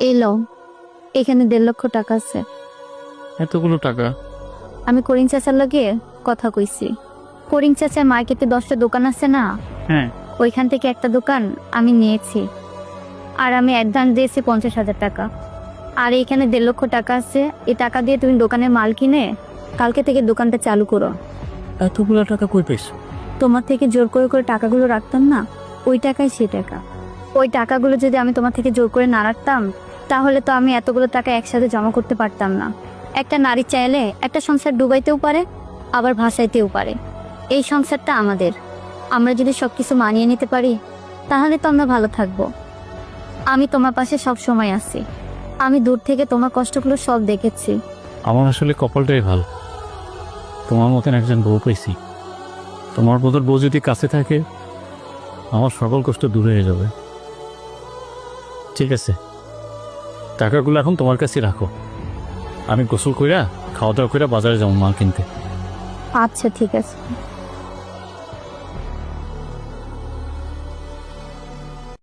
এই লও, এখানে 1.5 লক্ষ টাকা আছে। এতগুলো টাকা? আমি করিং চাচার লগে কথা কইছি। করিং চাচার মার্কেটে 10টা দোকান আছে না, হ্যাঁ। ওইখান থেকে একটা দোকান আমি নিয়েছি। আর আমি অ্যাডভান্স দিয়েছি 50,000 টাকা। আর এইখানে 1.5 লক্ষ টাকা আছে। এই টাকা দিয়ে তুমি দোকানের মাল কিনে কালকে থেকে দোকানটা চালু করো। এতগুলো টাকা কই পাইছো? তোমার থেকে জোর করে করে টাকাগুলো রাখতাম না, ওই টাকাই সে টাকা। ওই টাকাগুলো যদি আমি তোমার থেকে জোর করে না রাখতাম, তাহলে তো আমি এতগুলো টাকা একসাথে জমা করতে পারতাম না। একটা নারী চাইলে একটা সংসার ডুবাইতেও পারে, আবার ভাসাইতেও পারে। এই সংসারটা আমাদের। আমরা যদি সবকিছু মানিয়ে নিতে পারি, তাহলে তো আমরা ভালো থাকবো। আমি তোমার পাশে সব সময় আছি। আমি দূর থেকে তোমার কষ্টগুলো সব দেখেছি। আমার আসলে কপালটাই ভালো, তোমার মতন একজন বউ পাইছি। তোমার মতন বউ যদি কাছে থাকে, আমার সকল কষ্ট দূর হয়ে যাবে। ঠিক আছে, টাকাগুলো এখন তোমার কাছে রাখো। আমি গোসল কইরা খাওয়া দাওয়া কইরা বাজারে যাবো মাল কিনতে। আচ্ছা, ঠিক আছে।